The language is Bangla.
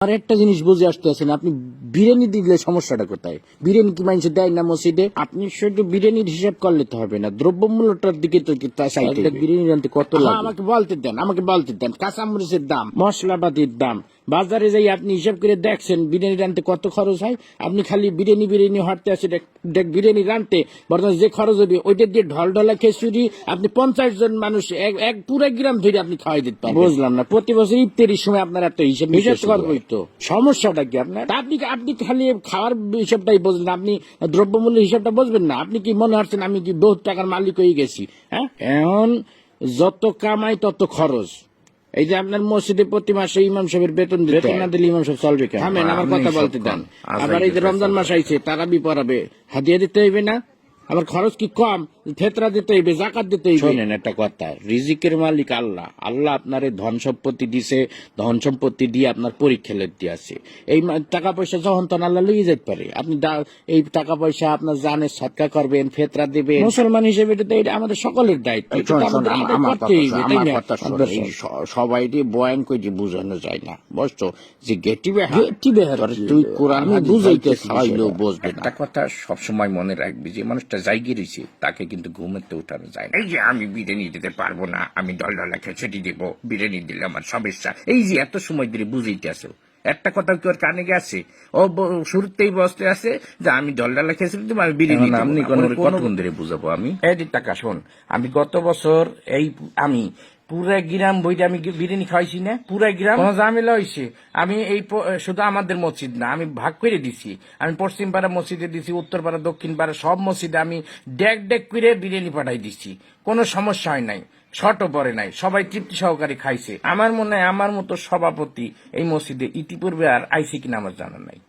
আর একটা জিনিস বুঝে আসতে আছেন, আপনি বিরিয়ানি দিলে সমস্যাটা কোথায়? বিরিয়ানি কি মানুষ দেয় না মসজিদে? আপনি শুধু বিরিয়ানির হিসাব করলে তো হবে না, দ্রব্যমূল্যটার দিকে তো চাইতে হবে। বিরিয়ানি রানতে কত লাগে আমাকে বলতে দেন কাঁচামরিচের দাম, মশলাপাতির দাম, বাজারে যাই আপনি হিসাব করে দেখছেন বিরিয়ানি রানতে কত খরচ হয়। আপনি খালি বিরিয়ানি হাঁটতে আসে বিরিয়ানি রানতে বর্তমানে যে খরচ হবে ওইটা দিয়ে ঢলঢলা খিচুড়ি আপনি 50 জন মানুষ এক পুরো গ্রাম ধরে আপনি খাওয়াই দিতে পারেন। বুঝলাম না, প্রতি বছর ইফতারির সময় আপনার এত হিসাব করবোই তো, সমস্যাটা কি আপনার? আপনি খালি খাওয়ার হিসাবটাই বুঝলেন, আপনি দ্রব্যমূল্যের হিসাবটা বুঝবেন না। আপনি কি মনে হচ্ছেন আমি কি বহুত টাকার মালিক হয়ে গেছি? হ্যাঁ, এখন যত কামাই তত খরচ। এই যে আপনার মসজিদে প্রতি মাসে ইমাম সাহেবের বেতন না দিলে ইমাম সাহেব চলবে কেন? আমার কথা বলতে দেন। আবার এই যে রমজান মাস আইছে, তারাবি পড়াবে, হাদিয়া দিতে হইবে না? আমার খরচ কি কম? ফেতরা দিতে হইবে, জাকাত দিতে হইবে। শোনেন একটা কথা, রিজিকের মালিক আল্লাহ। আল্লাহ আপনার ধন সম্পত্তি দিছে, ধন সম্পত্তি দিয়ে আপনার পরীক্ষা লেতে আছে। এই টাকা পয়সা যখন তখন আল্লাহ লইয়ে যেতে পারে। আপনি এই টাকা পয়সা আপনার জানের সৎকা করবেন, ফেতরা দিবেন। মুসলমান হিসেবে এটা আমাদের সকলের দায়িত্ব। সবাই বয়ান করে বুঝানো যায় না, বুঝছো? যে গেটি বেহার তুই কোরআন বুঝাইতে চাইলেও বুঝবে না। একটা কথা সবসময় মনে রাখবি, যে মানুষটা জায়গা রয়েছে তাকে কিন্তু ঘুমেতে উঠানো যায় না। এই যে আমি বিরিয়ানি দিতে পারবো না, আমি ডলডলা ছেটি দেবো, বিরিয়ানি দিলে আমার সমস্যা, এই যে এত সময় ধরে বুঝাইতে আসো, একটা কথা কি ওর কানে গেছে? ও শুরুতেই বসতে আছে যে আমি ডলডলা খেয়েছি, আমি বিরিয়ানি। আপনি কতক্ষণ ধরে বুঝাবো আমি? এই টাকা শোন, আমি গত বছর আমি পুরা গ্রাম বইটা আমি বিরিয়ানি খাওয়াইছি না, পুরা গ্রাম কোনো ঝামেলা হয়েছে। আমি শুধু আমাদের মসজিদ না, আমি ভাগ করে দিছি। আমি পশ্চিম পাড়া মসজিদে দিছি, উত্তর পাড়া, দক্ষিণ পাড়া সব মসজিদে আমি ডেক করে বিরিয়ানি পাঠাই দিছি। কোনো সমস্যা হয় নাই, শর্টও পরে নাই, সবাই তৃপ্তি সহকারে খাইছে। আমার মনে হয় আমার মতো সভাপতি এই মসজিদে ইতিপূর্বে আর আইসি কিনা আমার জানা নাই।